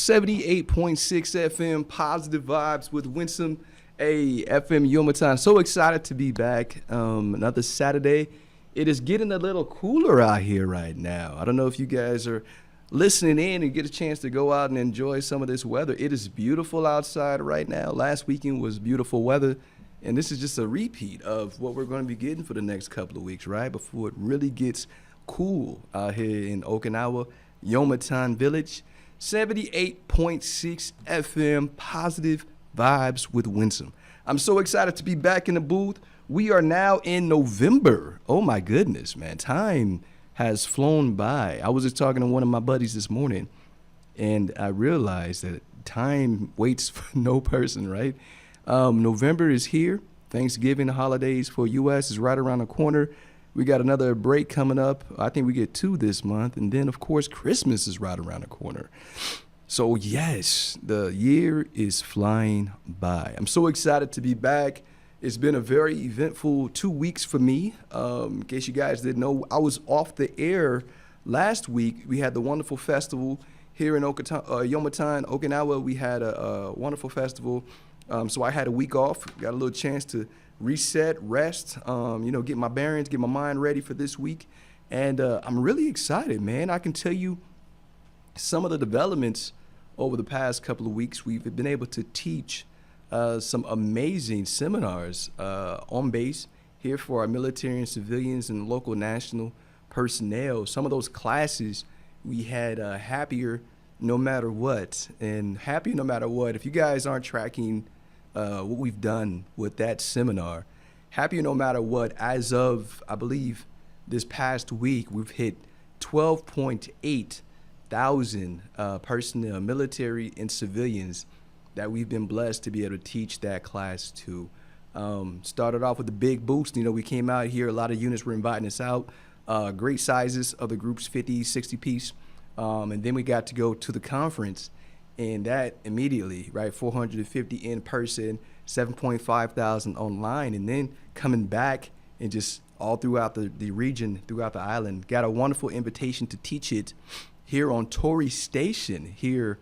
78.6 FM, positive vibes with Winsome, a FM Yomatan. So excited to be back. Another Saturday. It is getting a little cooler out here right now. I don't know if you guys are listening in and get a chance to go out and enjoy some of this weather. It is beautiful outside right now. Last weekend was beautiful weather, and this is just a repeat of what we're going to be getting for the next couple of weeks, right? Before it really gets cool out here in Okinawa, Yomatan Village. 78.6 FM, positive vibes with Winsome. I'm so excited to be back in the booth. We are now in November. Oh my goodness, man. Time has flown by. I was just talking to one of my buddies this morning, and I realized that time waits for no person, right? November is here. Thanksgiving, the holidays for U.S. is right around the corner. We got another break coming up. I think we get 2 this month. And then, of course, Christmas is right around the corner. So, yes, the year is flying by. I'm so excited to be back. It's been a very eventful 2 weeks for me. In case you guys didn't know, I was off the air last week. We had the wonderful festival here in Yomatan, Okinawa. We had a wonderful festival. So I had a week off, got a little chance to reset, rest, get my bearings, get my mind ready for this week. And I'm really excited, man. I can tell you some of the developments over the past couple of weeks. We've been able to teach some amazing seminars on base here for our military and civilians and local national personnel. Some of those classes we had happier no matter what. And happier no matter what, if you guys aren't tracking what we've done with that seminar, happier no matter what, as of, I believe, this past week, we've hit 12.8 thousand personnel, military and civilians, that we've been blessed to be able to teach that class to. Started off with a big boost. We came out here, a lot of units were inviting us out, great sizes of the groups, 50, 60 piece. And then we got to go to the conference, and that immediately, right, 450 in person, 7.5 thousand online, and then coming back and just all throughout the region, throughout the island. Got a wonderful invitation to teach it here on Tori Station here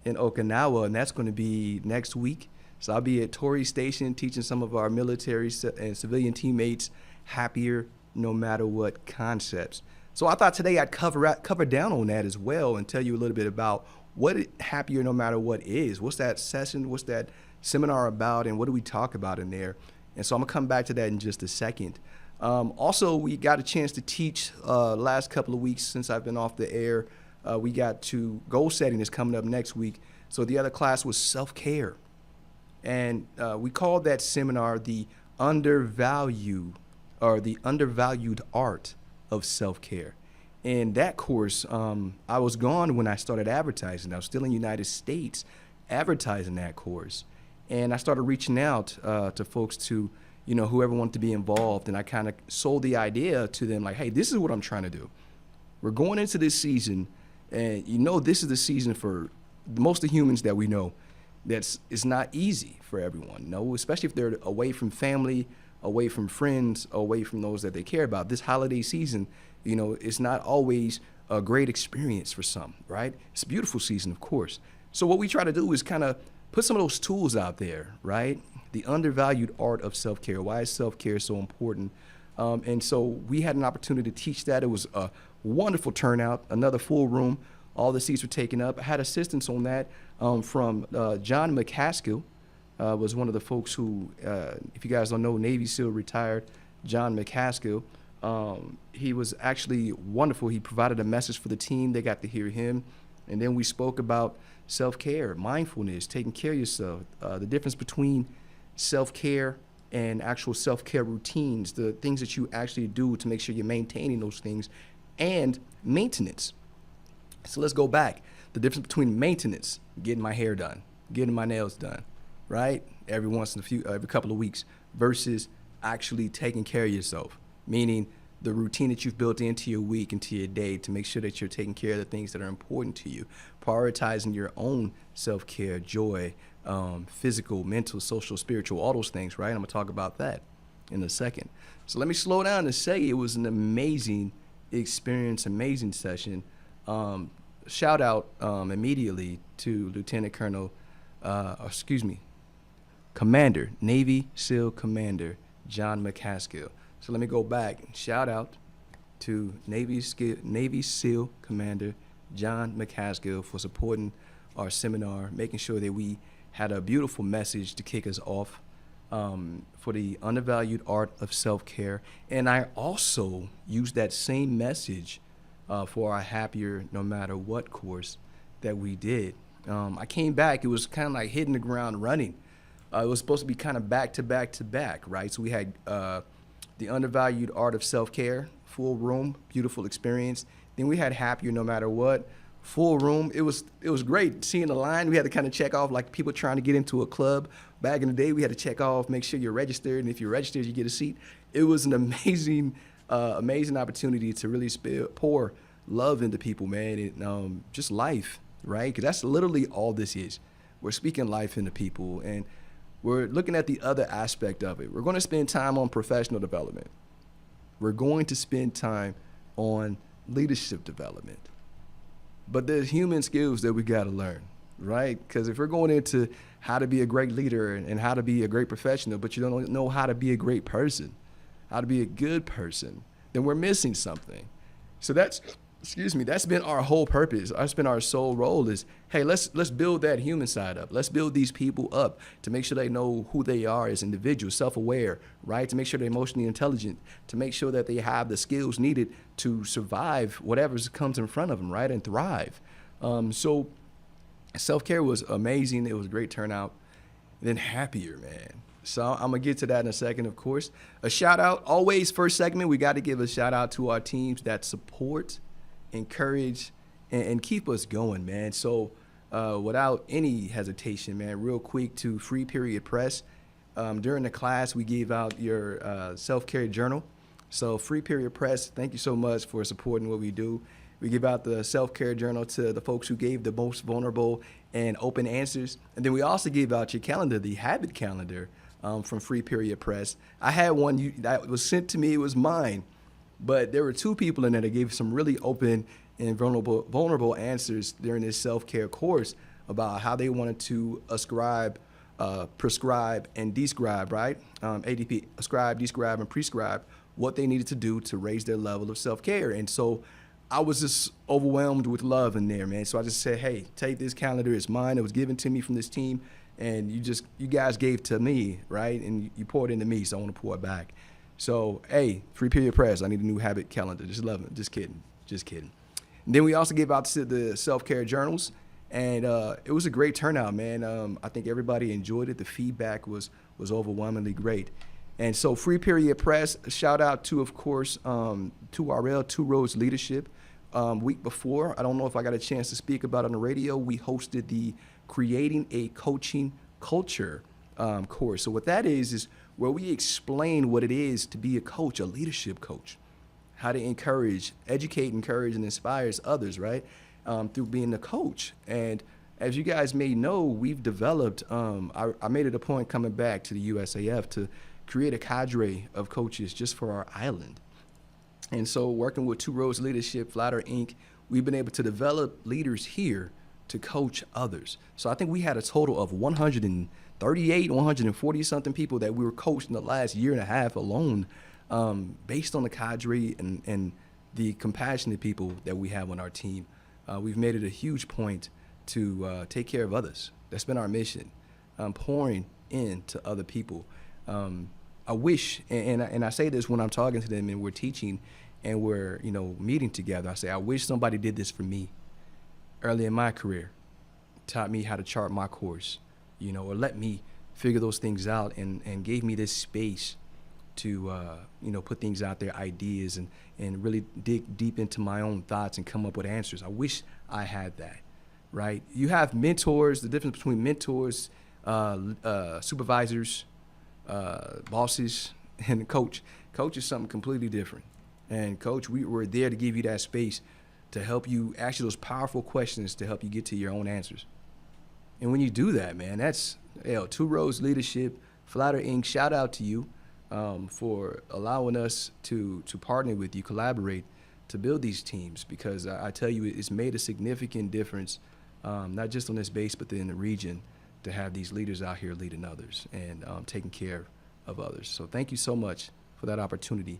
in Okinawa, and that's going to be next week. So I'll be at Tori Station teaching some of our military and civilian teammates happier no matter what concepts. So I thought today I'd cover down on that as well and tell you a little bit about what happier no matter what is. What's that session? What's that seminar about? And what do we talk about in there? And so I'm gonna come back to that in just a second. Also, we got a chance to teach last couple of weeks since I've been off the air. We got to goal setting is coming up next week. So the other class was self-care. And we called that seminar the undervalued art of self-care. And that course, I was gone when I started advertising. I was still in the United States advertising that course. And I started reaching out to folks to, whoever wanted to be involved. And I kind of sold the idea to them like, hey, this is what I'm trying to do. We're going into this season, and this is the season for most of the humans that we know it's not easy for everyone, especially if they're away from family, away from friends, away from those that they care about. This holiday season, it's not always a great experience for some, right? It's a beautiful season, of course. So what we try to do is kind of put some of those tools out there, right? The undervalued art of self-care. Why is self-care so important? And so we had an opportunity to teach that. It was a wonderful turnout, another full room. All the seats were taken up. I had assistance on that from John McCaskill. Was one of the folks who, if you guys don't know, Navy SEAL retired, John McCaskill. He was actually wonderful. He provided a message for the team. They got to hear him. And then we spoke about self-care, mindfulness, taking care of yourself, the difference between self-care and actual self-care routines, the things that you actually do to make sure you're maintaining those things, and maintenance. So let's go back. The difference between maintenance, getting my hair done, getting my nails done, right? Every couple of weeks, versus actually taking care of yourself, meaning the routine that you've built into your week, into your day, to make sure that you're taking care of the things that are important to you, prioritizing your own self-care, joy, physical, mental, social, spiritual, all those things, right? I'm gonna talk about that in a second. So let me slow down and say it was an amazing experience, amazing session. shout out immediately to Lieutenant Colonel, Commander, Navy SEAL Commander John McCaskill. So let me go back and shout out to Navy SEAL Commander John McCaskill for supporting our seminar, making sure that we had a beautiful message to kick us off for the undervalued art of self-care. And I also used that same message for our Happier No Matter What course that we did. I came back, it was kind of like hitting the ground running. It was supposed to be kind of back to back to back, right? So we had the undervalued art of self-care, full room, beautiful experience. Then we had Happier No Matter What, full room. It was great seeing the line. We had to kind of check off like people trying to get into a club. Back in the day, we had to check off, make sure you're registered, and if you're registered, you get a seat. It was an amazing opportunity to really pour love into people, man, and just life, right? Because that's literally all this is. We're speaking life into people, and we're looking at the other aspect of it. We're going to spend time on professional development. We're going to spend time on leadership development. But there's human skills that we got to learn, right? Because if we're going into how to be a great leader and how to be a great professional, but you don't know how to be a great person, how to be a good person, then we're missing something. So that's been our whole purpose. That's been our sole role is, hey, let's build that human side up. Let's build these people up to make sure they know who they are as individuals, self-aware, right? To make sure they're emotionally intelligent, to make sure that they have the skills needed to survive whatever comes in front of them, right? And thrive. So self-care was amazing. It was a great turnout. Then Happier, man. So I'm going to get to that in a second, of course. A shout out, always first segment, we got to give a shout out to our teams that support, encourage, and keep us going, man. So without any hesitation, man, real quick to Free Period Press. During the class, we gave out your self-care journal. So Free Period Press, thank you so much for supporting what we do. We give out the self-care journal to the folks who gave the most vulnerable and open answers. And then we also gave out your calendar, the Habit Calendar from Free Period Press. I had one that was sent to me. It was mine. But there were two people in there that gave some really open and vulnerable answers during this self-care course about how they wanted to prescribe, and describe, right? ADP, ascribe, describe, and prescribe what they needed to do to raise their level of self-care. And so I was just overwhelmed with love in there, man. So I just said, hey, take this calendar. It's mine. It was given to me from this team. And you guys gave to me, right? And you poured into me, so I want to pour it back. So, hey, Free Period Press, I need a new habit calendar. Just love it. Just kidding. And then we also gave out the self-care journals, and it was a great turnout, man. I think everybody enjoyed it. The feedback was overwhelmingly great. And so Free Period Press, shout out to, of course, 2RL, Two Roads Leadership. Week before, I don't know if I got a chance to speak about it on the radio, we hosted the Creating a Coaching Culture course. So what that is where we explain what it is to be a coach, a leadership coach, how to educate, encourage, and inspire others, right, through being a coach. And as you guys may know, we've developed, I made it a point coming back to the USAF to create a cadre of coaches just for our island. And so working with Two Roads Leadership, Flatter Inc., we've been able to develop leaders here to coach others. So I think we had a total of 138, 140 something people that we were coached in the last year and a half alone, based on the cadre and the compassionate people that we have on our team. We've made it a huge point to take care of others. That's been our mission, pouring into other people. I wish, and I say this when I'm talking to them and we're teaching and we're meeting together, I say, I wish somebody did this for me early in my career, taught me how to chart my course, or let me figure those things out and gave me this space to, put things out there, ideas, and really dig deep into my own thoughts and come up with answers. I wish I had that, right? You have mentors, the difference between mentors, supervisors, bosses, and coach. Coach is something completely different. And coach, we're there to give you that space to help you ask you those powerful questions to help you get to your own answers. And when you do that, man, that's Two Roads Leadership, Flatter Inc., shout out to you for allowing us to partner with you, collaborate to build these teams, because I tell you, it's made a significant difference, not just on this base, but in the region, to have these leaders out here leading others and taking care of others. So thank you so much for that opportunity.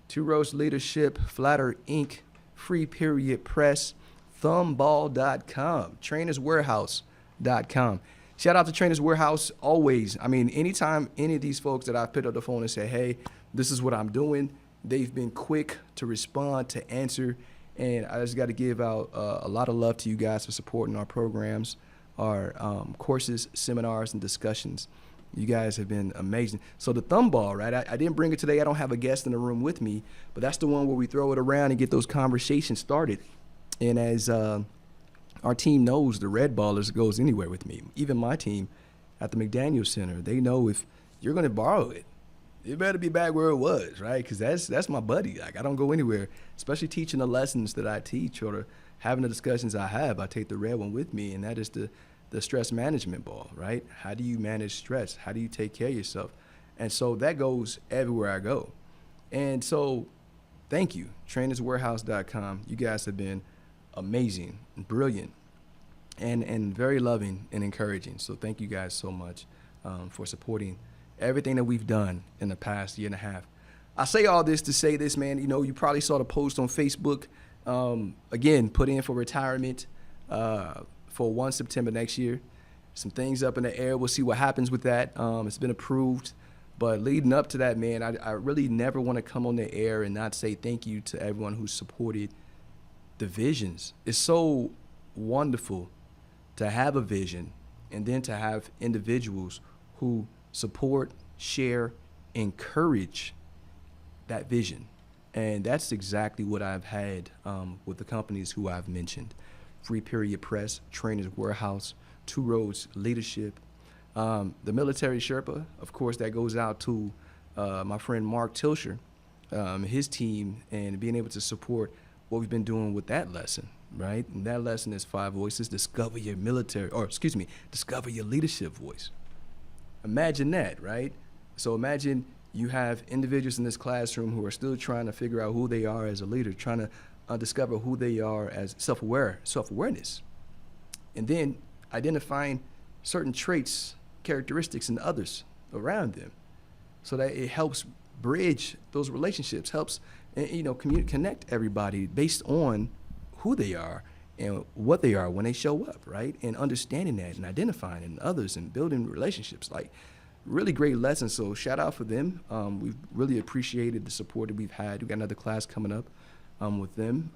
Two Roads Leadership, Flatter Inc., Free Period Press, Thumball.com, TrainersWarehouse.com. Shout out to Trainers Warehouse always. I mean, anytime any of these folks that I've picked up the phone and say, hey, this is what I'm doing, they've been quick to respond, to answer. And I just got to give out a lot of love to you guys for supporting our programs, our courses, seminars, and discussions. You guys have been amazing. So the Thumball, right? I didn't bring it today. I don't have a guest in the room with me, but that's the one where we throw it around and get those conversations started. And as our team knows, the Red Ballers goes anywhere with me. Even my team at the McDaniel Center, they know if you're going to borrow it, it better be back where it was, right? Because that's my buddy. Like, I don't go anywhere, especially teaching the lessons that I teach or having the discussions I have. I take the red one with me, and that is the stress management ball, right? How do you manage stress? How do you take care of yourself? And so that goes everywhere I go. And so thank you, trainerswarehouse.com. You guys have been amazing and brilliant and very loving and encouraging. So thank you guys so much for supporting everything that we've done in the past year and a half. I say all this to say this, man. You know, you probably saw the post on Facebook. Again, put in for retirement for 1 September next year. Some things up in the air. We'll see what happens with that. It's been approved. But leading up to that, man, I really never want to come on the air and not say thank you to everyone who supported the visions. It's so wonderful to have a vision and then to have individuals who support, share, encourage that vision. And that's exactly what I've had with the companies who I've mentioned. Free Period Press, Trainers Warehouse, Two Roads Leadership, the Military Sherpa, of course, that goes out to my friend Mark Tilsher, his team, and being able to support what we've been doing with that lesson, right? And that lesson is 5 voices, discover your discover your leadership voice. Imagine that, right? So imagine you have individuals in this classroom who are still trying to figure out who they are as a leader, trying to discover who they are as self-awareness, and then identifying certain traits, characteristics in others around them, so that it helps bridge those relationships, helps connect everybody based on who they are and what they are when they show up, right? And understanding that and identifying in others and building relationships, like really great lessons. So shout out for them. We've really appreciated the support that we've had. We've got another class coming up with them.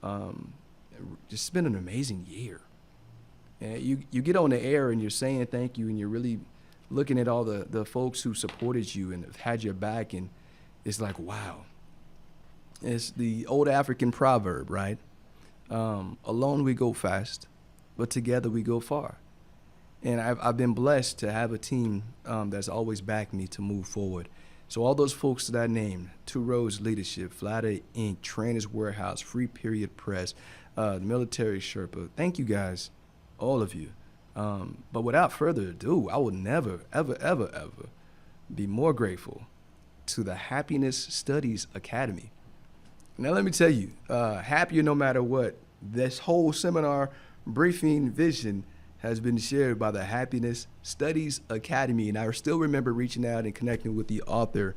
Just been an amazing year. And you get on the air and you're saying thank you, and you're really looking at all the folks who supported you and have had your back, and it's like, wow. It's the old African proverb, right? Alone we go fast, but together we go far. And I've been blessed to have a team that's always backed me to move forward. So all those folks that I named, Two Roads Leadership, Flatter Inc., Trainers Warehouse, Free Period Press, Military Sherpa, thank you guys, all of you. But without further ado, I will never, ever, ever, ever be more grateful to the Happiness Studies Academy. Now, let me tell you, happier no matter what, this whole seminar briefing vision has been shared by the Happiness Studies Academy. And I still remember reaching out and connecting with the author,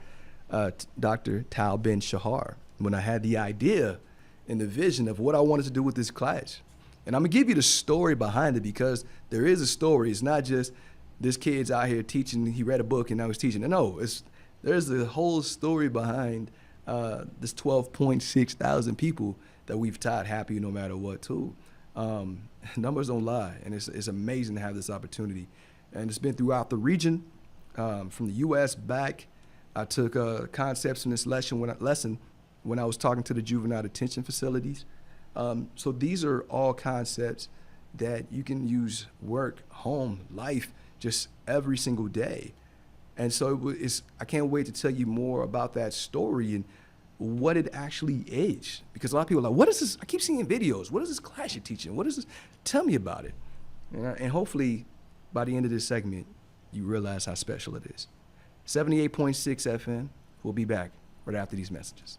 Dr. Tal Ben Shahar, when I had the idea and the vision of what I wanted to do with this class. And I'm gonna give you the story behind it, because there is a story. It's not just this kid's out here teaching, he read a book and now he's teaching. No, there's a whole story behind this 12.6 thousand people that we've taught happy no matter what too. Numbers don't lie, and it's amazing to have this opportunity. And it's been throughout the region, from the U.S. back. I took concepts from this lesson when I was talking to the juvenile detention facilities. So these are all concepts that you can use work, home, life, just every single day. And so I can't wait to tell you more about that story and what it actually is. Because a lot of people are like, what is this? I keep seeing videos. What is this class you're teaching? What is this? Tell me about it. And hopefully by the end of this segment, you realize how special it is. 78.6 FM. We'll be back right after these messages.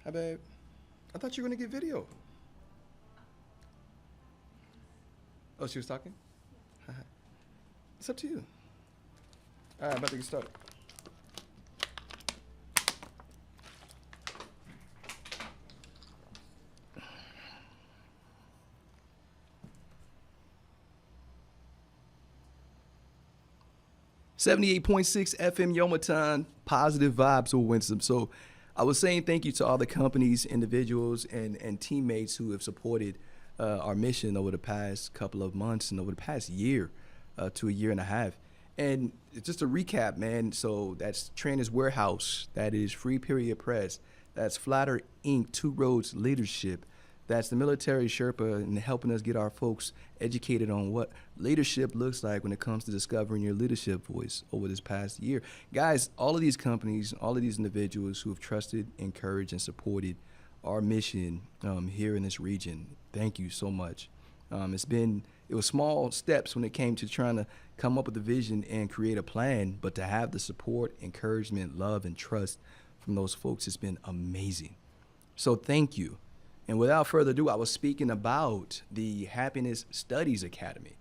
Hi, babe. I thought you were gonna get video. Oh, she was talking? It's up to you. All right, about to get started. .6 FM Yomaton, positive vibes with Winsome. So I was saying thank you to all the companies, individuals, and teammates who have supported our mission over the past couple of months and over the past year to a year and a half. And just to recap, man, so that's Trainers Warehouse, that is Free Period Press, that's Flatter Inc., Two Roads Leadership, that's the Military Sherpa and helping us get our folks educated on what leadership looks like when it comes to discovering your leadership voice over this past year. Guys, all of these companies, all of these individuals who have trusted, encouraged, and supported our mission here in this region, thank you so much. It was small steps when it came to trying to come up with a vision and create a plan, but to have the support, encouragement, love, and trust from those folks has been amazing. So thank you. And without further ado, I was speaking about the Happiness Studies Academy.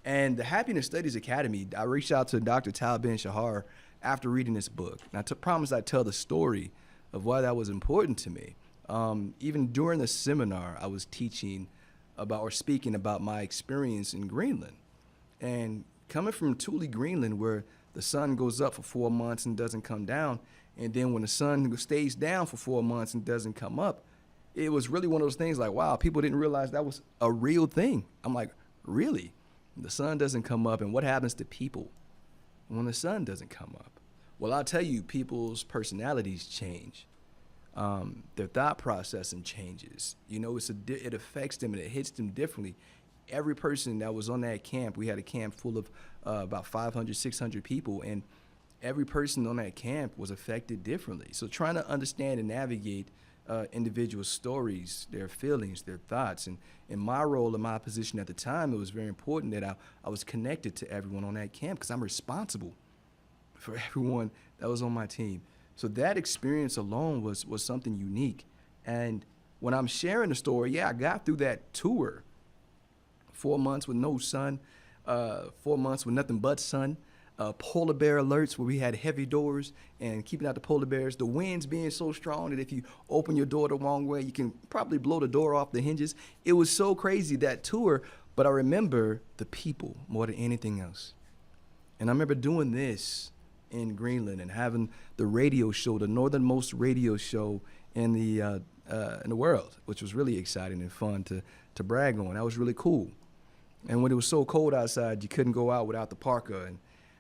And the Happiness Studies Academy, I reached out to Dr. Tal Ben Shahar after reading this book. And I promised I'd tell the story of why that was important to me. Even during the seminar, I was teaching about or speaking about my experience in Greenland. And coming from Thule, Greenland, where the sun goes up for 4 months and doesn't come down, and then when the sun stays down for 4 months and doesn't come up, it was really one of those things like, wow, people didn't realize that was a real thing. I'm like, really? The sun doesn't come up, and what happens to people when the sun doesn't come up? Well, I'll tell you, people's personalities change. Their thought processing changes. You know, it affects them and it hits them differently. Every person that was on that camp, we had a camp full of about 500, 600 people, and every person on that camp was affected differently. So trying to understand and navigate individual stories, their feelings, their thoughts. And in my role, in my position at the time, it was very important that I was connected to everyone on that camp because I'm responsible for everyone that was on my team. So that experience alone was something unique. And when I'm sharing the story, yeah, I got through that tour. 4 months with no sun, 4 months with nothing but sun. Polar bear alerts where we had heavy doors and keeping out the polar bears. The winds being so strong that if you open your door the wrong way, you can probably blow the door off the hinges. It was so crazy, that tour, but I remember the people more than anything else. And I remember doing this in Greenland and having the radio show, the northernmost radio show in the world, which was really exciting and fun to brag on. That was really cool. And when it was so cold outside, you couldn't go out without the parka, and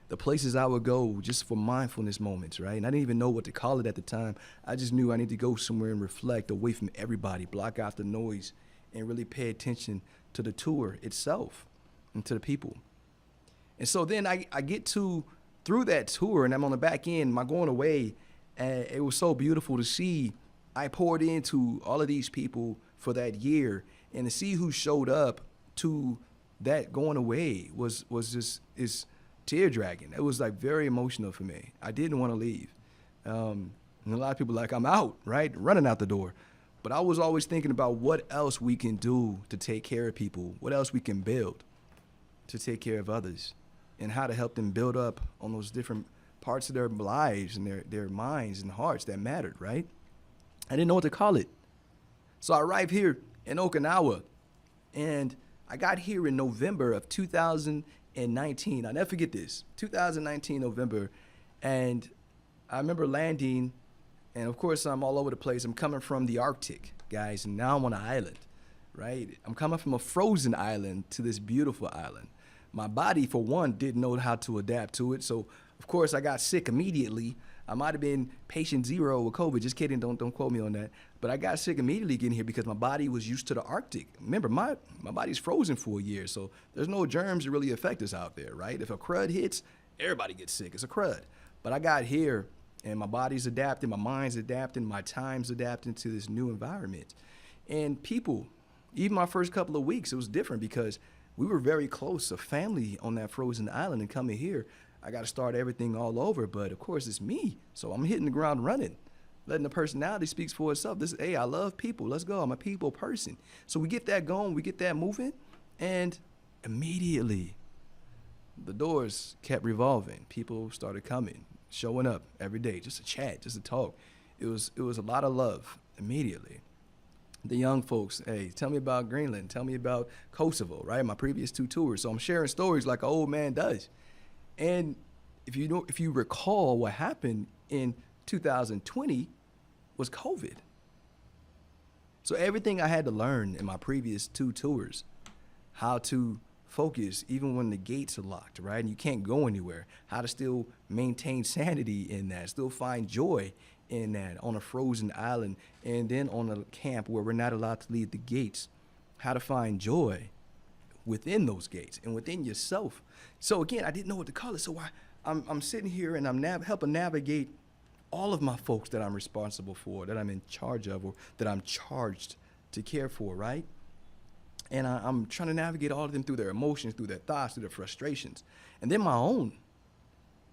the places I would go just for mindfulness moments, right? And I didn't even know what to call it at the time. I just knew I needed to go somewhere and reflect away from everybody, block out the noise, and really pay attention to the tour itself and to the people. And so then I get through that tour, and I'm on the back end, my going away, and it was so beautiful to see. I poured into all of these people for that year, and to see who showed up to that going away was tear dragging. It was like very emotional for me. I didn't want to leave. And a lot of people like, I'm out, right? Running out the door. But I was always thinking about what else we can do to take care of people, what else we can build to take care of others, and how to help them build up on those different parts of their lives and their minds and hearts that mattered, right? I didn't know what to call it. So I arrived here in Okinawa, and I got here in November of 2019. I'll never forget this, 2019 November, and I remember landing, and of course I'm all over the place. I'm coming from the Arctic, guys, and now I'm on an island, right? I'm coming from a frozen island to this beautiful island. My body, for one, didn't know how to adapt to it, so of course I got sick immediately. I might have been patient zero with COVID. Just kidding, don't quote me on that. But I got sick immediately getting here because my body was used to the Arctic. Remember, my body's frozen for a year, so there's no germs that really affect us out there, right? If a crud hits, everybody gets sick. It's a crud. But I got here, and my body's adapting, my mind's adapting, my time's adapting to this new environment. And people, even my first couple of weeks, it was different because we were very close, a family on that frozen island, and coming here, I got to start everything all over, but of course it's me, so I'm hitting the ground running. letting the personality speaks for itself. This, hey, I love people. Let's go. I'm a people person. So we get that going, we get that moving, and immediately the doors kept revolving. People started coming, showing up every day, just a chat, just a talk. It was a lot of love immediately. The young folks, hey, tell me about Greenland, tell me about Kosovo, right? My previous 2 tours. So I'm sharing stories like an old man does. And if you recall, what happened in 2020 was COVID. So everything I had to learn in my previous 2 tours, how to focus even when the gates are locked, right? And you can't go anywhere, how to still maintain sanity in that, still find joy in that on a frozen island, and then on a camp where we're not allowed to leave the gates, how to find joy within those gates and within yourself. So again, I didn't know what to call it. So I'm sitting here and I'm helping navigate all of my folks that I'm responsible for, that I'm in charge of, or that I'm charged to care for, right? And I'm trying to navigate all of them through their emotions, through their thoughts, through their frustrations, and then my own.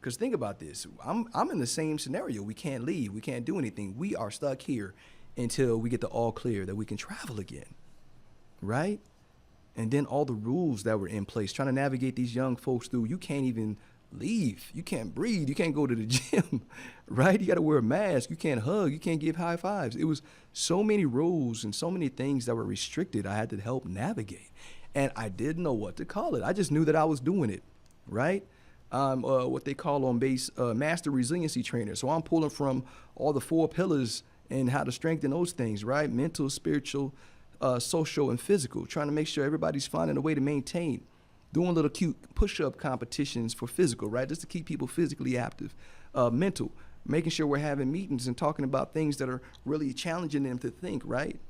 Because think about this, I'm in the same scenario. We can't leave, we can't do anything. We are stuck here until we get the all clear that we can travel again, right? And then all the rules that were in place, trying to navigate these young folks through. You can't even leave, you can't breathe, you can't go to the gym, right? You got to wear a mask, you can't hug, you can't give high fives. It was so many rules and so many things that were restricted. I had to help navigate, and I didn't know what to call it. I just knew that I was doing it, right? What they call on base master resiliency trainer. So I'm pulling from all the 4 pillars and how to strengthen those things, right? Mental, spiritual, social, and physical. Trying to make sure everybody's finding a way to maintain. Doing little cute push-up competitions for physical, right? Just to keep people physically active. Mental, making sure we're having meetings and talking about things that are really challenging them to think, right?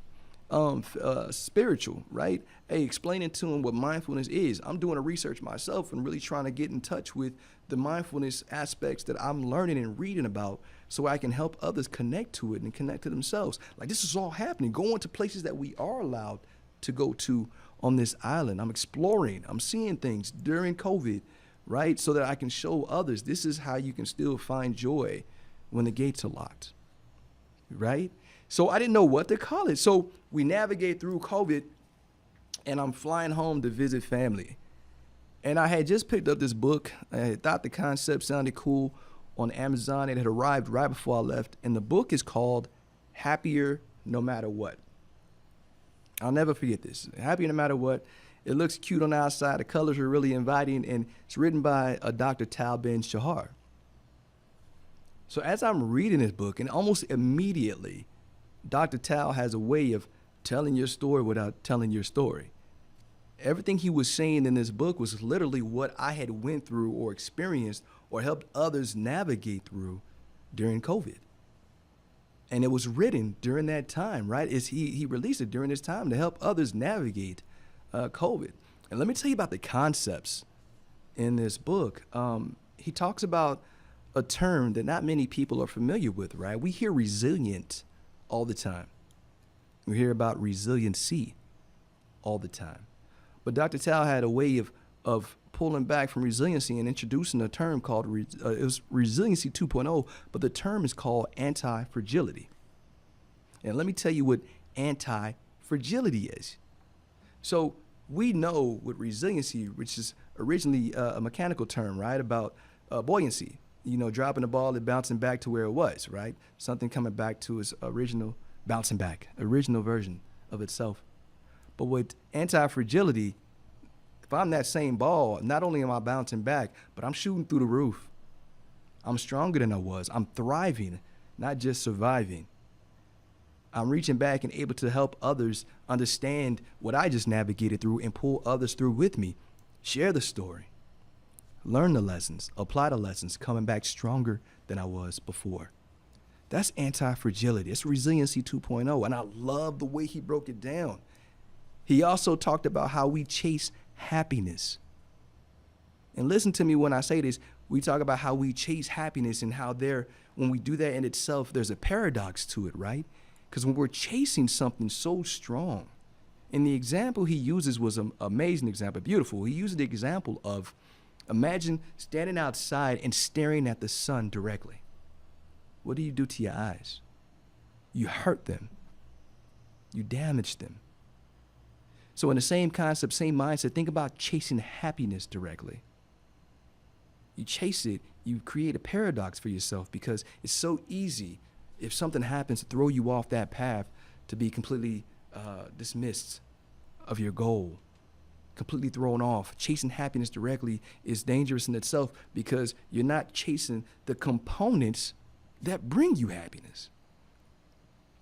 Spiritual, right? Hey, explaining to them what mindfulness is. I'm doing a research myself and really trying to get in touch with the mindfulness aspects that I'm learning and reading about, so I can help others connect to it and connect to themselves. Like, this is all happening, going to places that we are allowed to go to on this island. I'm exploring, I'm seeing things during COVID, right? So that I can show others this is how you can still find joy when the gates are locked, right? So I didn't know what to call it. So we navigate through COVID, and I'm flying home to visit family. And I had just picked up this book. I thought the concept sounded cool on Amazon. It had arrived right before I left. And the book is called Happier No Matter What. I'll never forget this. Happier No Matter What. It looks cute on the outside. The colors are really inviting. And it's written by Dr. Tal Ben-Shahar. So as I'm reading this book, and almost immediately, Dr. Tal has a way of telling your story without telling your story. Everything he was saying in this book was literally what I had went through or experienced or helped others navigate through during COVID. And it was written during that time, right? He released it during this time to help others navigate COVID. And let me tell you about the concepts in this book. He talks about a term that not many people are familiar with, right? We hear resilient all the time. We hear about resiliency all the time. But Dr. Tal had a way of pulling back from resiliency and introducing a term called, it was Resiliency 2.0, but the term is called anti-fragility. And let me tell you what anti-fragility is. So we know with resiliency, which is originally a mechanical term, right, about buoyancy. You know, dropping the ball and bouncing back to where it was, right? Something coming back to its original, bouncing back, original version of itself. But with anti-fragility, if I'm that same ball, not only am I bouncing back, but I'm shooting through the roof. I'm stronger than I was. I'm thriving, not just surviving. I'm reaching back and able to help others understand what I just navigated through and pull others through with me. Share the story. Learn the lessons, apply the lessons, coming back stronger than I was before. That's anti-fragility. It's Resiliency 2.0, and I love the way he broke it down. He also talked about how we chase happiness. And listen to me when I say this, we talk about how we chase happiness and how when we do that in itself, there's a paradox to it, right? Because when we're chasing something so strong, and the example he uses was an amazing example, beautiful. He used the example of, imagine standing outside and staring at the sun directly. What do you do to your eyes? you hurt them, you damage them. So in the same concept, same mindset, think about chasing happiness directly. You chase it, you create a paradox for yourself because it's so easy if something happens to throw you off that path to be completely dismissed of your goal, completely thrown off. Chasing happiness directly is dangerous in itself because you're not chasing the components that bring you happiness.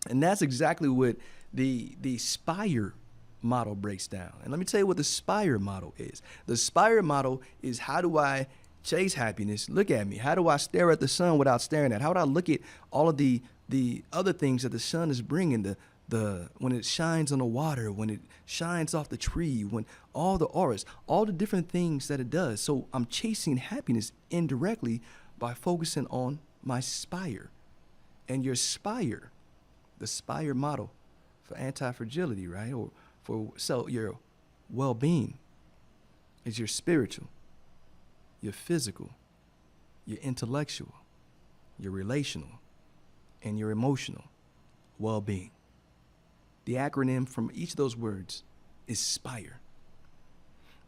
And that's exactly what the SPIRE model breaks down. And let me tell you what the SPIRE model is. The SPIRE model is, how do I chase happiness? Look at me. How do I stare at the sun without staring at it? How do I look at all of the other things that the sun is bringing, the when it shines on the water, when it shines off the tree, when all the auras, all the different things that it does. So I'm chasing happiness indirectly by focusing on my SPIRE. And your SPIRE, the SPIRE model for anti-fragility, right? Or for your well-being is your spiritual, your physical, your intellectual, your relational, and your emotional well-being. The acronym from each of those words is SPIRE.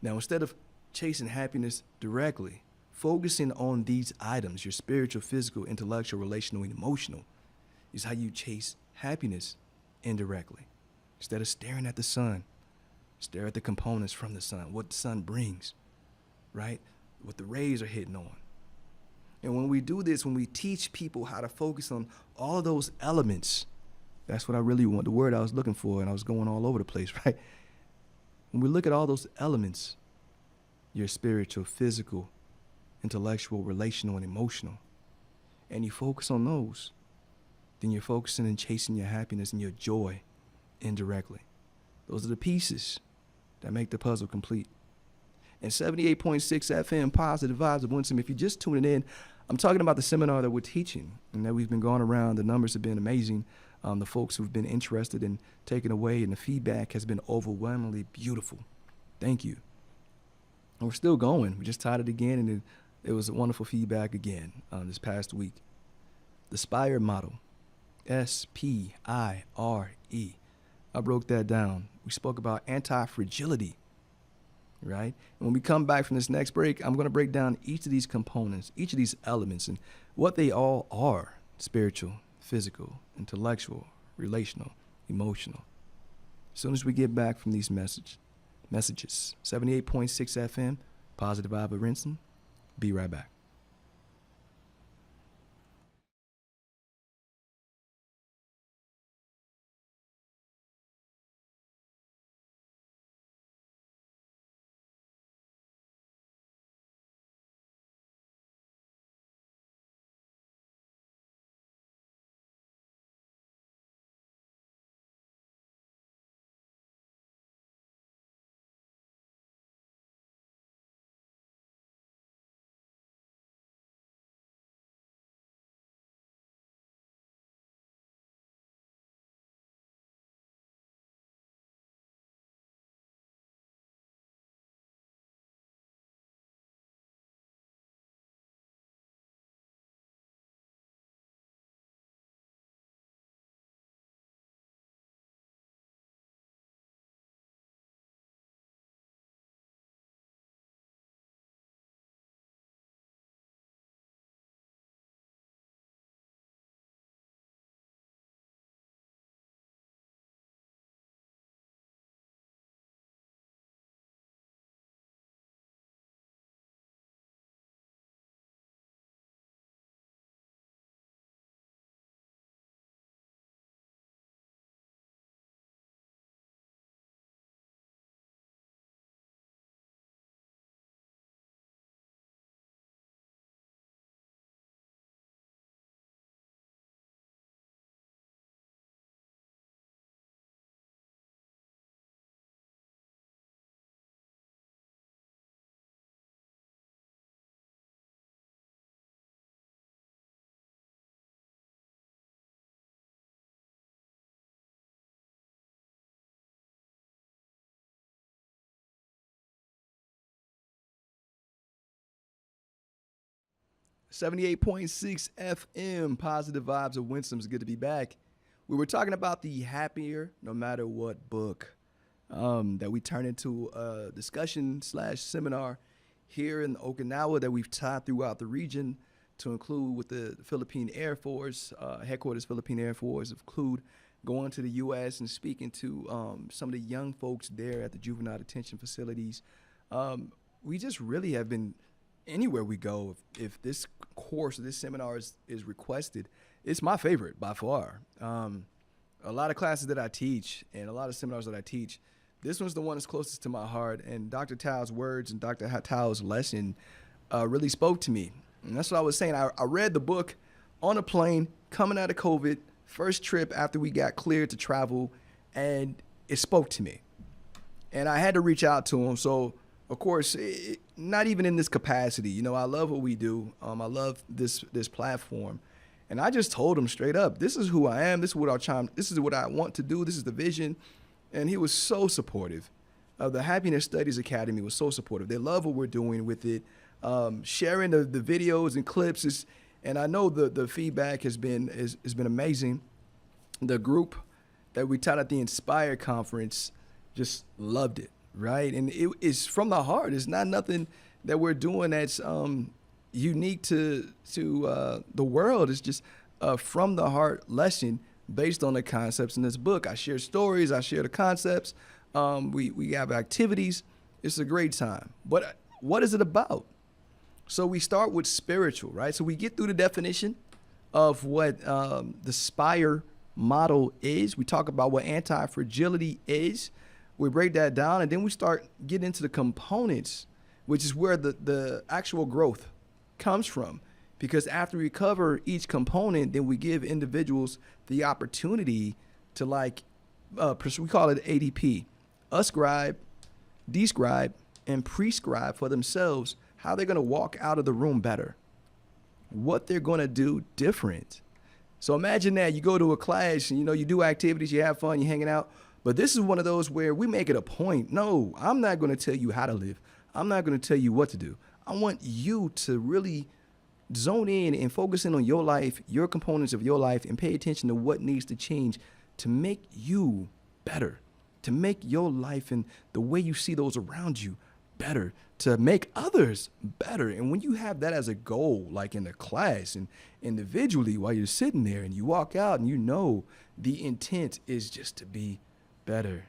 Now, instead of chasing happiness directly, focusing on these items, your spiritual, physical, intellectual, relational, and emotional, is how you chase happiness indirectly. Instead of staring at the sun, stare at the components from the sun, what the sun brings, right? What the rays are hitting on. And when we do this, when we teach people how to focus on all of those elements, that's what I really want, the word I was looking for, and I was going all over the place, right? When we look at all those elements, your spiritual, physical, intellectual, relational, and emotional, and you focus on those, then you're focusing and chasing your happiness and your joy indirectly. Those are the pieces that make the puzzle complete. And 78.6 FM, Positive Vibes of Winsome. If you're just tuning in, I'm talking about the seminar that we're teaching and that we've been going around. The numbers have been amazing. The folks who've been interested in taking away, and the feedback has been overwhelmingly beautiful. Thank you. And we're still going. We just taught it again, and it was a wonderful feedback again this past week. The SPIRE model, SPIRE. I broke that down. We spoke about anti-fragility, right? And when we come back from this next break, I'm going to break down each of these components, each of these elements, and what they all are: spiritual, physical, intellectual, relational, emotional. As soon as we get back from these messages, 78.6 FM, Positive Vibe of Winsome. Be right back. .6 FM, Positive Vibes of Winsome's good to be back. We were talking about the Happier No Matter What book that we turned into a discussion slash seminar here in Okinawa that we've taught throughout the region to include with the Philippine Air Force, headquarters Philippine Air Force, include going to the U.S. and speaking to some of the young folks there at the juvenile detention facilities. We just really have been anywhere we go. If this course or this seminar is requested, it's my favorite by far. A lot of classes that I teach and a lot of seminars that I teach, this one's the one that's closest to my heart. And Dr. Tao's words and Dr. Tao's lesson really spoke to me. And that's what I was saying. I read the book on a plane coming out of COVID, first trip after we got cleared to travel, and it spoke to me. And I had to reach out to him. So, of course, not even in this capacity. You know, I love what we do. I love this platform. And I just told him straight up, this is who I am. This is what I want to do. This is the vision. And he was so supportive. The Happiness Studies Academy was so supportive. They love what we're doing with it. Sharing the videos and clips and I know the feedback has been amazing. The group that we taught at the Inspire conference just loved it, right? And it is from the heart. It's not nothing that we're doing that's unique to the world. It's just from the heart lesson based on the concepts in this book. I share stories. I share the concepts. We have activities. It's a great time. But what is it about? So we start with spiritual, right? So we get through the definition of what the SPIRE model is. We talk about what anti-fragility is. We break that down, and then we start getting into the components, which is where the actual growth comes from. Because after we cover each component, then we give individuals the opportunity to we call it ADP, ascribe, describe, and prescribe for themselves how they're going to walk out of the room better, what they're going to do different. So imagine that you go to a class and, you do activities, you have fun, you're hanging out. But this is one of those where we make it a point. No, I'm not going to tell you how to live. I'm not going to tell you what to do. I want you to really zone in and focus in on your life, your components of your life, and pay attention to what needs to change to make you better, to make your life and the way you see those around you better, to make others better. And when you have that as a goal, like in the class and individually while you're sitting there and you walk out and the intent is just to be better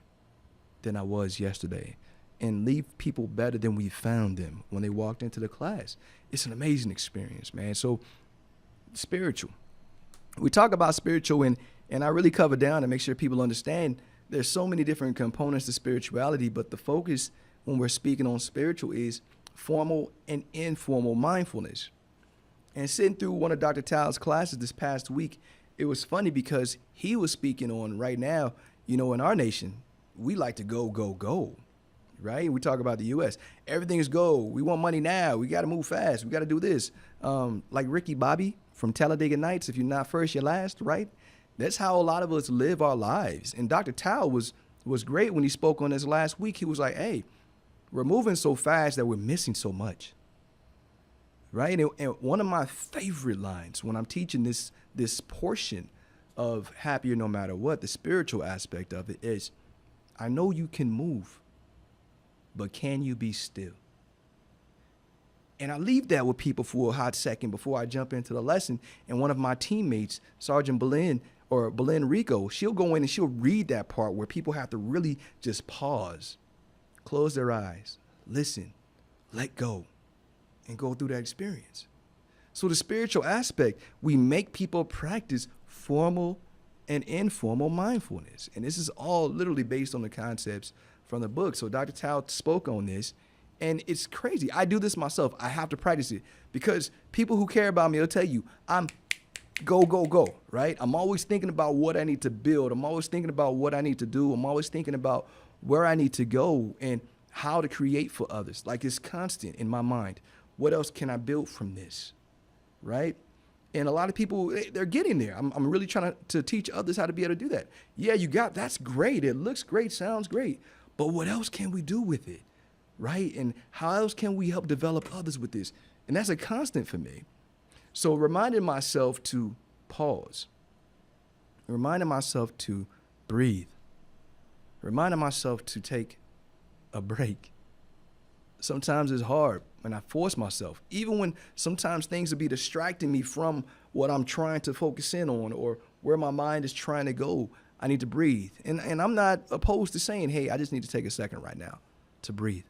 than I was yesterday and leave people better than we found them when they walked into the class. It's an amazing experience, man. So spiritual. We talk about spiritual and I really cover down and make sure people understand there's so many different components to spirituality, but the focus when we're speaking on spiritual is formal and informal mindfulness. And sitting through one of Dr. Tao's classes this past week, it was funny because he was speaking on right now, in our nation, we like to go, go, go, right? We talk about the U.S. Everything is go. We want money now. We got to move fast. We got to do this. Like Ricky Bobby from Talladega Nights, if you're not first, you're last, right? That's how a lot of us live our lives. And Dr. Tao was great when he spoke on this last week. He was like, hey, we're moving so fast that we're missing so much, right? And one of my favorite lines when I'm teaching this portion of Happier No Matter What, the spiritual aspect of it is, I know you can move, but can you be still? And I leave that with people for a hot second before I jump into the lesson. And one of my teammates, Sergeant Belen Rico, she'll go in and she'll read that part where people have to really just pause, close their eyes, listen, let go, and go through that experience. So the spiritual aspect, we make people practice formal and informal mindfulness. And this is all literally based on the concepts from the book. So Dr. Tao spoke on this, and it's crazy. I do this myself. I have to practice it because people who care about me will tell you, I'm go, go, go, right? I'm always thinking about what I need to build. I'm always thinking about what I need to do. I'm always thinking about where I need to go and how to create for others. Like it's constant in my mind. What else can I build from this, right? And a lot of people, they're getting there. I'm really trying to teach others how to be able to do that. Yeah, that's great. It looks great, sounds great. But what else can we do with it, right? And how else can we help develop others with this? And that's a constant for me. So reminding myself to pause reminding myself to breathe, reminding myself to take a break. Sometimes it's hard when I force myself, even when sometimes things will be distracting me from what I'm trying to focus in on or where my mind is trying to go. I need to breathe. And I'm not opposed to saying, hey, I just need to take a second right now to breathe.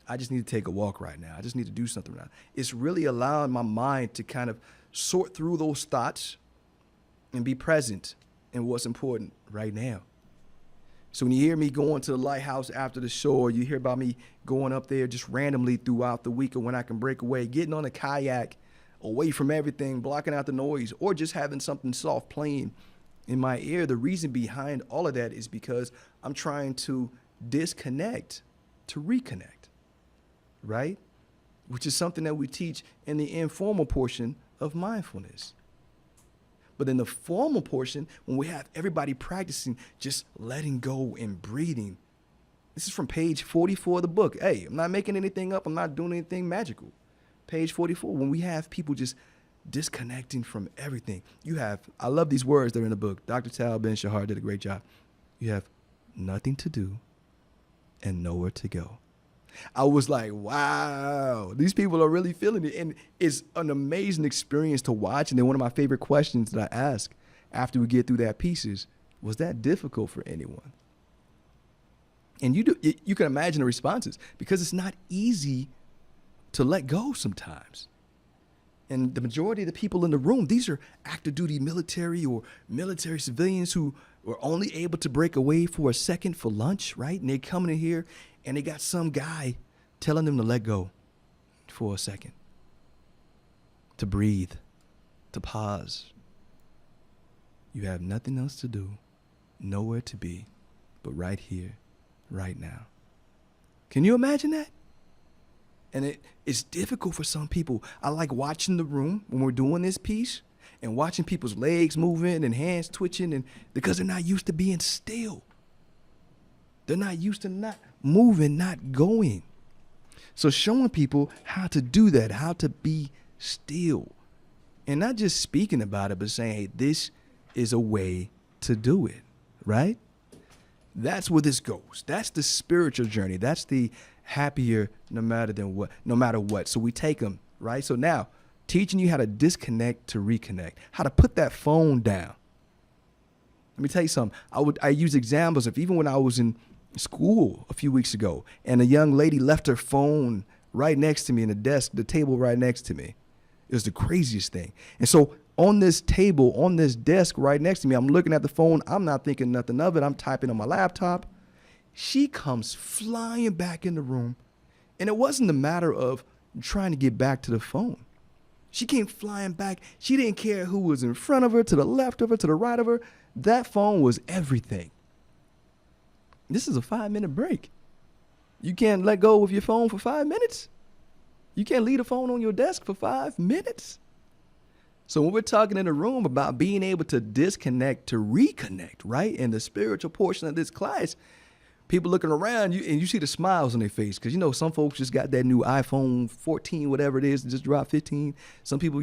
I just need to take a walk right now. I just need to do something right now. It's really allowing my mind to kind of sort through those thoughts and be present in what's important right now. So when you hear me going to the lighthouse after the show, or you hear about me going up there just randomly throughout the week or when I can break away, getting on a kayak away from everything, blocking out the noise, or just having something soft playing in my ear, the reason behind all of that is because I'm trying to disconnect to reconnect, right? Which is something that we teach in the informal portion of mindfulness. But in the formal portion, when we have everybody practicing just letting go and breathing, this is from page 44 of the book. Hey, I'm not making anything up. I'm not doing anything magical. Page 44, when we have people just disconnecting from everything. You have, I love these words that are in the book. Dr. Tal Ben Shahar did a great job. You have nothing to do and nowhere to go. I was like, wow, these people are really feeling it. And it's an amazing experience to watch. And then one of my favorite questions that I ask after we get through that piece is, was that difficult for anyone? And you can imagine the responses, because it's not easy to let go sometimes. And the majority of the people in the room, these are active duty military or military civilians who were only able to break away for a second for lunch, right? And they're coming in here and they got some guy telling them to let go for a second, to breathe, to pause. You have nothing else to do, nowhere to be, but right here, right now. Can you imagine that? And it's difficult for some people. I like watching the room when we're doing this piece and watching people's legs moving and hands twitching, and because they're not used to being still. They're not used to not moving, not going. So showing people how to do that, how to be still. And not just speaking about it, but saying, hey, this is a way to do it, right? That's where this goes. That's the spiritual journey. That's the happier no matter what. So we take them, right? So now, teaching you how to disconnect to reconnect, how to put that phone down. Let me tell you something. I use examples of even when I was in school a few weeks ago, and a young lady left her phone right next to me in the table right next to me. It was the craziest thing. And so on this table, on this desk right next to me, I'm looking at the phone. I'm not thinking nothing of it. I'm typing on my laptop. She comes flying back in the room, and it wasn't a matter of trying to get back to the phone. She came flying back. She didn't care who was in front of her, to the left of her, to the right of her. That phone was everything. This is a 5-minute break. You can't let go of your phone for 5 minutes? You can't leave the phone on your desk for 5 minutes? So when we're talking in the room about being able to disconnect to reconnect, right, in the spiritual portion of this class, people looking around you and you see the smiles on their face, because, some folks just got that new iPhone 14, whatever it is, just dropped 15. Some people,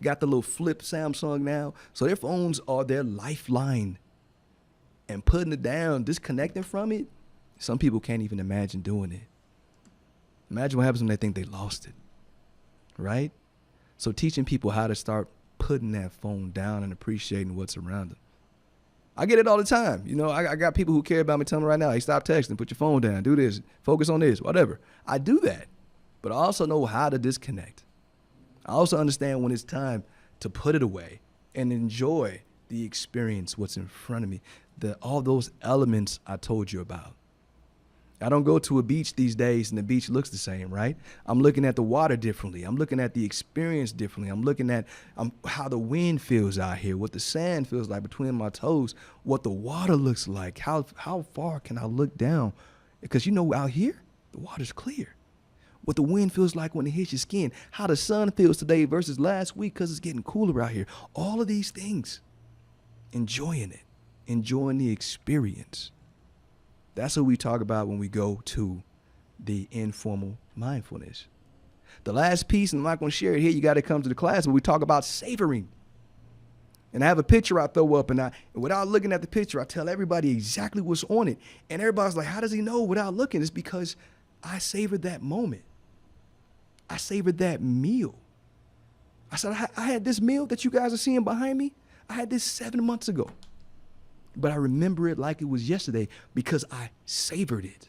got the little flip Samsung now. So their phones are their lifeline. And putting it down, disconnecting from it, some people can't even imagine doing it. Imagine what happens when they think they lost it, right? So teaching people how to start putting that phone down and appreciating what's around them. I get it all the time. I got people who care about me telling me right now, hey, stop texting, put your phone down, do this, focus on this, whatever. I do that, but I also know how to disconnect. I also understand when it's time to put it away and enjoy the experience, what's in front of me, all those elements I told you about. I don't go to a beach these days and the beach looks the same, right? I'm looking at the water differently. I'm looking at the experience differently. I'm looking at how the wind feels out here, what the sand feels like between my toes, what the water looks like, how far can I look down? Because out here, the water's clear. What the wind feels like when it hits your skin, how the sun feels today versus last week because it's getting cooler out here. All of these things, enjoying it, enjoying the experience. That's what we talk about when we go to the informal mindfulness. The last piece, and I'm not going to share it here, you got to come to the class, but we talk about savoring. And I have a picture I throw up, and without looking at the picture, I tell everybody exactly what's on it. And everybody's like, how does he know without looking? It's because I savored that moment. I savored that meal. I said, I had this meal that you guys are seeing behind me. I had this 7 months ago. But I remember it like it was yesterday because I savored it.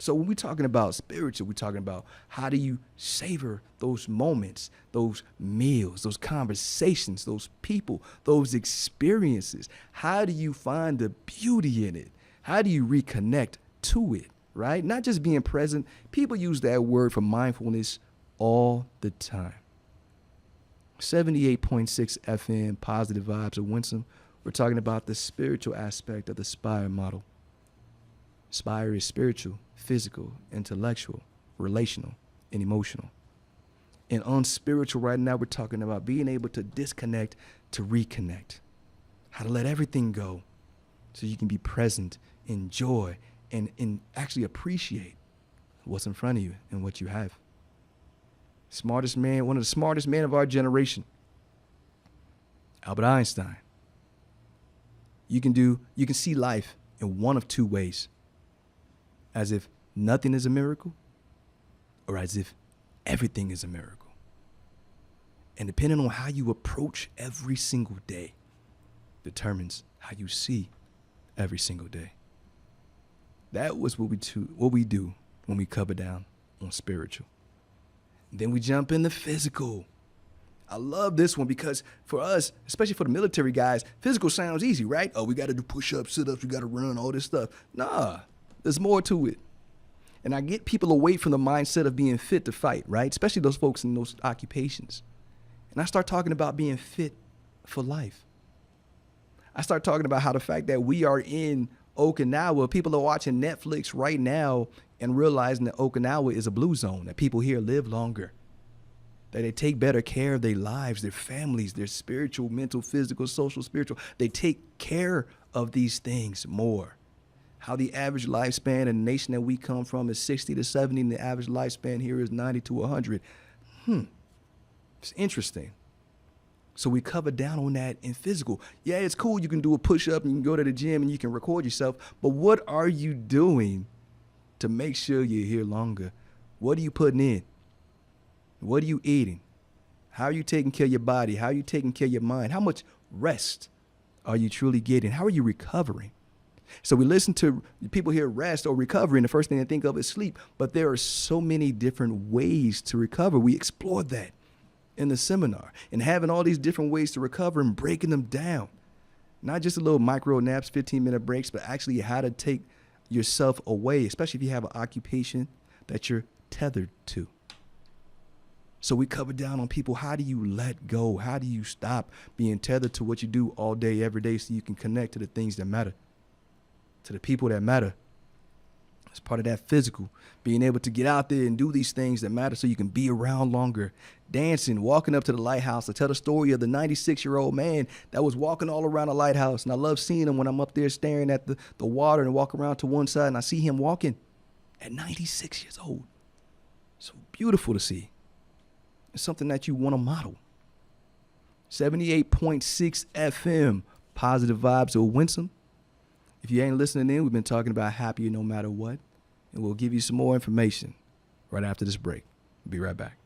So when we're talking about spiritual, we're talking about how do you savor those moments, those meals, those conversations, those people, those experiences? How do you find the beauty in it? How do you reconnect to it, right? Not just being present. People use that word for mindfulness all the time. 78.6 FM, Positive Vibes of Winsome. We're talking about the spiritual aspect of the SPIRE model. SPIRE is spiritual, physical, intellectual, relational, and emotional. And on spiritual right now, we're talking about being able to disconnect to reconnect. How to let everything go so you can be present, enjoy, and actually appreciate what's in front of you and what you have. Smartest man, one of the smartest men of our generation, Albert Einstein. You can see life in one of two ways. As if nothing is a miracle, or as if everything is a miracle. And depending on how you approach every single day determines how you see every single day. That was what we do when we cover down on spiritual. Then we jump into physical. I love this one because for us, especially for the military guys, physical sounds easy, right? Oh, we got to do push-ups, sit-ups, we got to run, all this stuff. Nah, there's more to it. And I get people away from the mindset of being fit to fight, right? Especially those folks in those occupations. And I start talking about being fit for life. I start talking about how the fact that we are in Okinawa, people are watching Netflix right now and realizing that Okinawa is a blue zone, that people here live longer, that they take better care of their lives, their families, their spiritual, mental, physical, social, spiritual. They take care of these things more. How the average lifespan in the nation that we come from is 60 to 70, and the average lifespan here is 90 to 100. It's interesting. So we cover down on that in physical. Yeah, it's cool. You can do a push-up and you can go to the gym and you can record yourself. But what are you doing to make sure you're here longer? What are you putting in? What are you eating? How are you taking care of your body? How are you taking care of your mind? How much rest are you truly getting? How are you recovering? So we listen to people hear rest or recovery, and the first thing they think of is sleep. But there are so many different ways to recover. We explored that in the seminar, and having all these different ways to recover and breaking them down. Not just a little micro naps, 15-minute breaks, but actually how to take yourself away, especially if you have an occupation that you're tethered to. So we covered down on people. How do you let go? How do you stop being tethered to what you do all day, every day, so you can connect to the things that matter, to the people that matter? It's part of that physical, being able to get out there and do these things that matter so you can be around longer. Dancing, walking up to the lighthouse to tell the story of the 96-year-old man that was walking all around the lighthouse. And I love seeing him when I'm up there staring at the water and walk around to one side, and I see him walking at 96 years old. So beautiful to see. It's something that you want to model. 78.6 FM, Positive Vibes of Winsome. If you ain't listening in, we've been talking about happier no matter what, and we'll give you some more information right after this break. Be right back.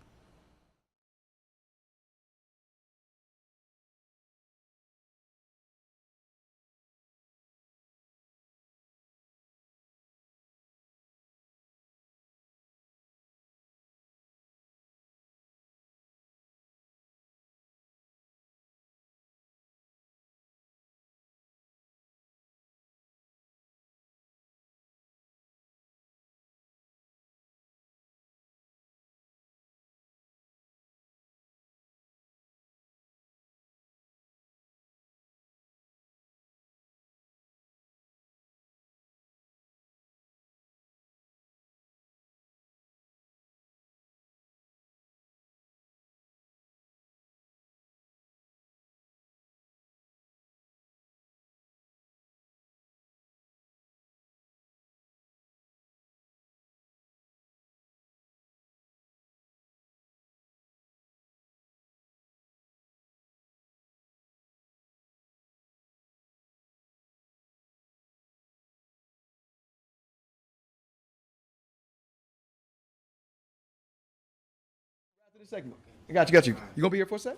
a second. I got you. You gonna be here for a sec?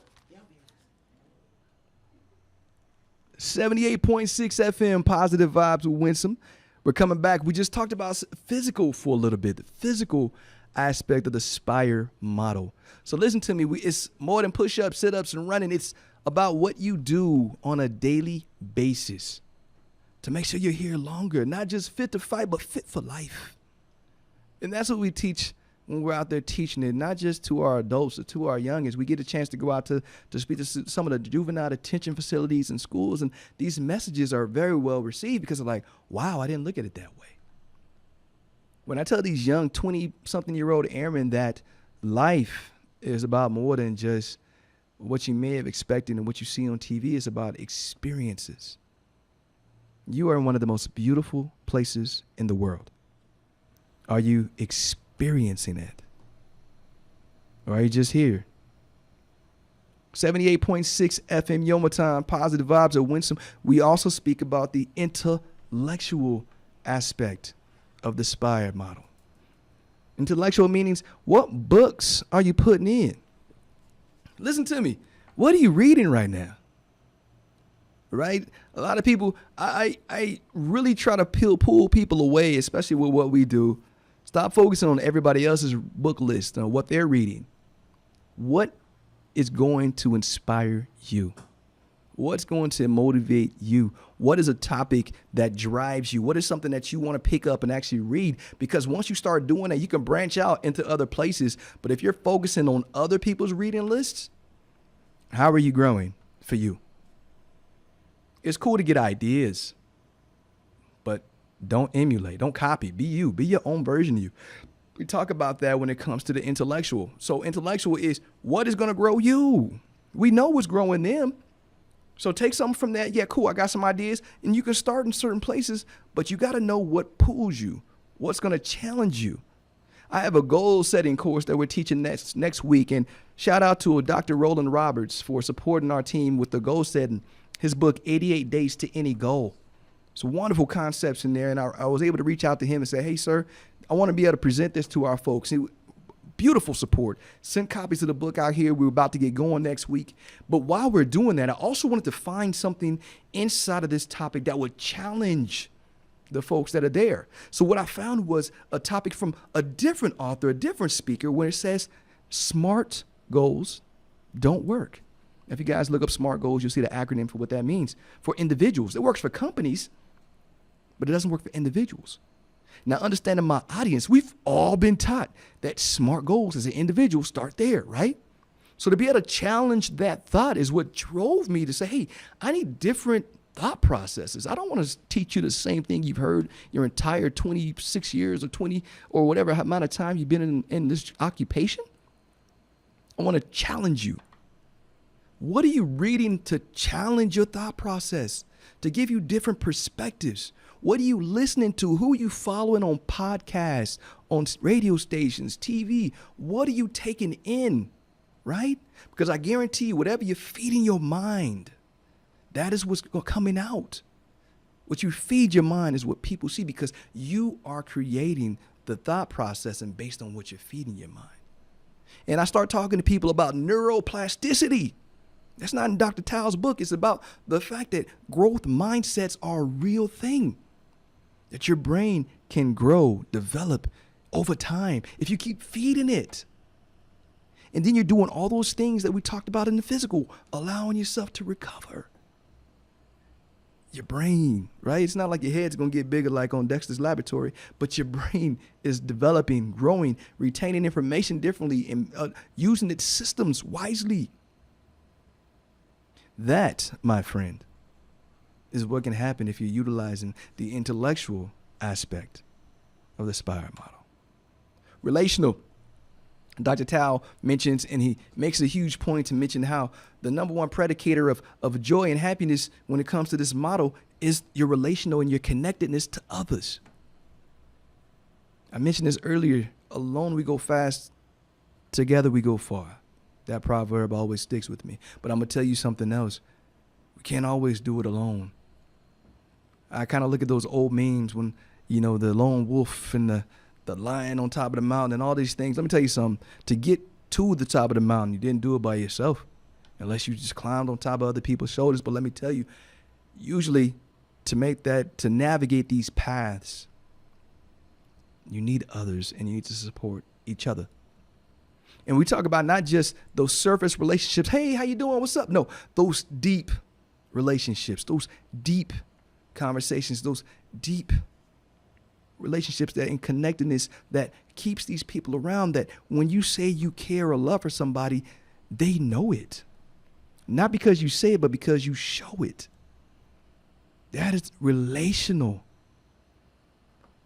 78.6 FM, Positive Vibes with Winsome. We're coming back. We just talked about physical for a little bit, the physical aspect of the Spire model. So listen to me. It's more than push-ups, sit-ups, and running. It's about what you do on a daily basis to make sure you're here longer, not just fit to fight, but fit for life. And that's what we teach when we're out there teaching it, not just to our adults or to our youngins. We get a chance to go out to speak to some of the juvenile detention facilities and schools, and these messages are very well received because they're like, wow, I didn't look at it that way. When I tell these young 20-something-year-old airmen that life is about more than just what you may have expected and what you see on TV, it's about experiences. You are in one of the most beautiful places in the world. Are you experiencing it? Or are you just here? 78.6 FM Yomotan, Positive Vibes at Winsome. We also speak about the intellectual aspect of the Spire model. Intellectual meanings, what books are you putting in? Listen to me. What are you reading right now? Right? A lot of people, I really try to pull people away, especially with what we do. Stop focusing on everybody else's book list and what they're reading. What is going to inspire you? What's going to motivate you? What is a topic that drives you? What is something that you want to pick up and actually read? Because once you start doing that, you can branch out into other places. But if you're focusing on other people's reading lists, how are you growing for you? It's cool to get ideas, but don't emulate, don't copy. Be you, be your own version of you. We talk about that when it comes to the intellectual. So intellectual is what is going to grow you. We know what's growing them. So take something from that. Yeah, cool. I got some ideas, and you can start in certain places, but you got to know what pulls you, what's going to challenge you. I have a goal setting course that we're teaching next week, and shout out to Dr. Roland Roberts for supporting our team with the goal setting. His book, 88 Days to Any Goal. Some wonderful concepts in there, and I was able to reach out to him and say, hey, sir, I want to be able to present this to our folks. Beautiful support. Sent copies of the book out here. We're about to get going next week. But while we're doing that, I also wanted to find something inside of this topic that would challenge the folks that are there. So what I found was a topic from a different author, a different speaker, where it says SMART goals don't work. If you guys look up SMART goals, you'll see the acronym for what that means. For individuals, it works for companies, but it doesn't work for individuals. Now, understanding my audience, we've all been taught that SMART goals as an individual start there, right? So to be able to challenge that thought is what drove me to say, hey, I need different thought processes. I don't want to teach you the same thing you've heard your entire 26 years or 20 or whatever amount of time you've been in this occupation. I want to challenge you. What are you reading to challenge your thought process, to give you different perspectives? What are you listening to? Who are you following on podcasts, on radio stations, TV? What are you taking in, right? Because I guarantee you, whatever you're feeding your mind, that is what's coming out. What you feed your mind is what people see, because you are creating the thought process and based on what you're feeding your mind. And I start talking to people about neuroplasticity. That's not in Dr. Tao's book. It's about the fact that growth mindsets are a real thing, that your brain can grow, develop over time if you keep feeding it. And then you're doing all those things that we talked about in the physical, allowing yourself to recover. Your brain, right? It's not like your head's going to get bigger like on Dexter's Laboratory, but your brain is developing, growing, retaining information differently, and using its systems wisely. That, my friend, is what can happen if you're utilizing the intellectual aspect of the Spire model. Relational. Dr. Tao mentions, and he makes a huge point to mention how the number one predicator of joy and happiness when it comes to this model is your relational and your connectedness to others. I mentioned this earlier. Alone we go fast, together we go far. That proverb always sticks with me. But I'm going to tell you something else. We can't always do it alone. I kind of look at those old memes when, you know, the lone wolf and the lion on top of the mountain and all these things. Let me tell you something. To get to the top of the mountain. You didn't do it by yourself, unless you just climbed on top of other people's shoulders. But let me tell you, usually to navigate these paths, you need others and you need to support each other. And we talk about not just those surface relationships. Hey, how you doing? What's up? No, those deep relationships, those deep conversations, those deep relationships that in connectedness that keeps these people around, that when you say you care or love for somebody, they know it. Not because you say it, but because you show it. That is relational.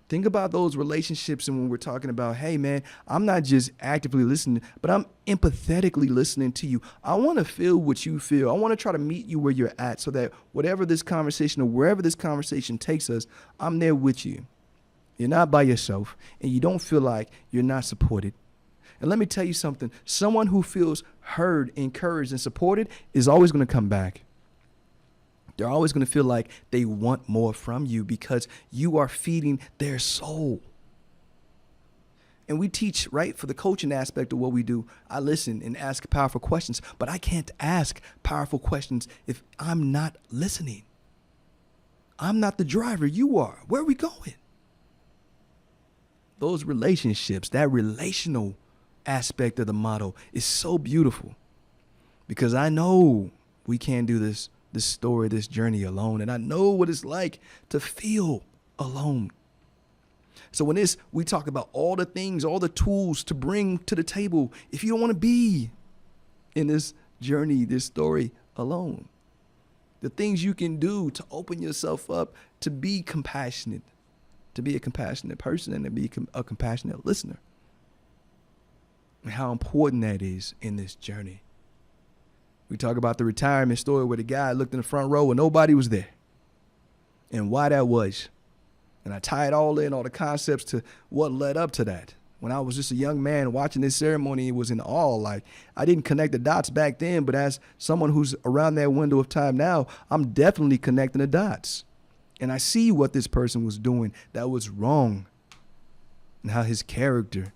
Think about those relationships, and when we're talking about, hey, man, I'm not just actively listening, but I'm empathetically listening to you. I want to feel what you feel. I want to try to meet you where you're at so that whatever this conversation or wherever this conversation takes us, I'm there with you. You're not by yourself, and you don't feel like you're not supported. And let me tell you something. Someone who feels heard, encouraged, and supported is always going to come back. They're always going to feel like they want more from you because you are feeding their soul. And we teach, right, for the coaching aspect of what we do. I listen and ask powerful questions, but I can't ask powerful questions if I'm not listening. I'm not the driver. You are. Where are we going? Those relationships, that relational aspect of the model is so beautiful because I know we can't do this story, this journey alone. And I know what it's like to feel alone. So when we talk about all the things, all the tools to bring to the table, if you don't want to be in this journey, this story alone, the things you can do to open yourself up, to be compassionate, to be a compassionate person and to be a compassionate listener. And how important that is in this journey. We talk about the retirement story where the guy looked in the front row and nobody was there. And why that was. And I tie it all in, all the concepts to what led up to that. When I was just a young man watching this ceremony, it was in awe. Like, I didn't connect the dots back then, but as someone who's around that window of time now, I'm definitely connecting the dots. And I see what this person was doing that was wrong. And how his character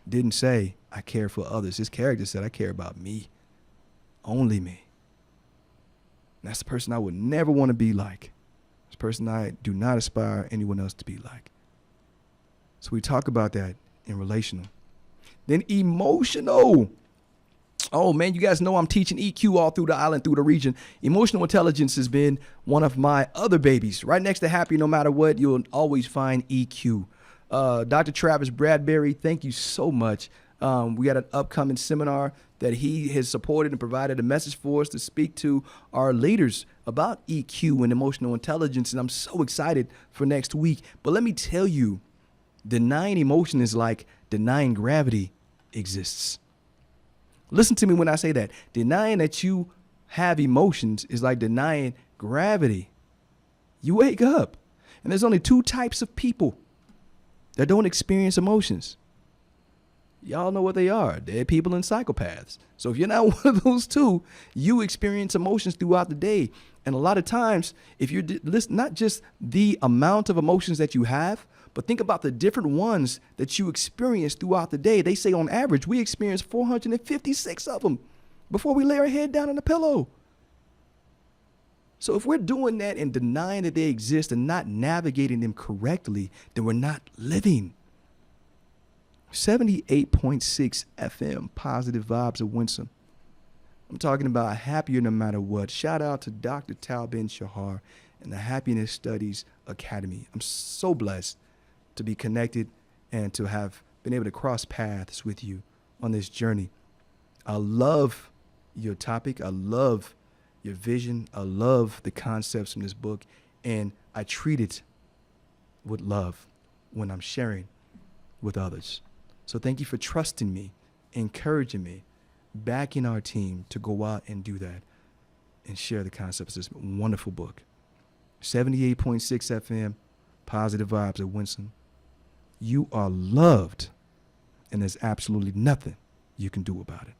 didn't say, I care for others. His character said, I care about me. Only me. And that's the person I would never want to be like. It's the person I do not aspire anyone else to be like. So we talk about that in relational. Then emotional. Oh, man, you guys know I'm teaching EQ all through the island, through the region. Emotional intelligence has been one of my other babies. Right next to happy, no matter what, you'll always find EQ. Dr. Travis Bradbury, thank you so much. We got an upcoming seminar that he has supported and provided a message for us to speak to our leaders about EQ and emotional intelligence. And I'm so excited for next week. But let me tell you, denying emotion is like denying gravity exists. Listen to me when I say that. Denying that you have emotions is like denying gravity. You wake up, and there's only two types of people that don't experience emotions. Y'all know what they are. Dead people and psychopaths. So if you're not one of those two, you experience emotions throughout the day. And a lot of times, if you're not just the amount of emotions that you have, but think about the different ones that you experience throughout the day. They say on average, we experience 456 of them before we lay our head down on the pillow. So if we're doing that and denying that they exist and not navigating them correctly, then we're not living. 78.6 FM, positive vibes of Winsome. I'm talking about happier no matter what. Shout out to Dr. Tal Ben Shahar and the Happiness Studies Academy. I'm so blessed to be connected and to have been able to cross paths with you on this journey. I love your topic. I love your vision. I love the concepts from this book. And I treat it with love when I'm sharing with others. So thank you for trusting me, encouraging me, backing our team to go out and do that and share the concepts of this wonderful book. 78.6 FM, positive vibes of Winsome. You are loved, and there's absolutely nothing you can do about it.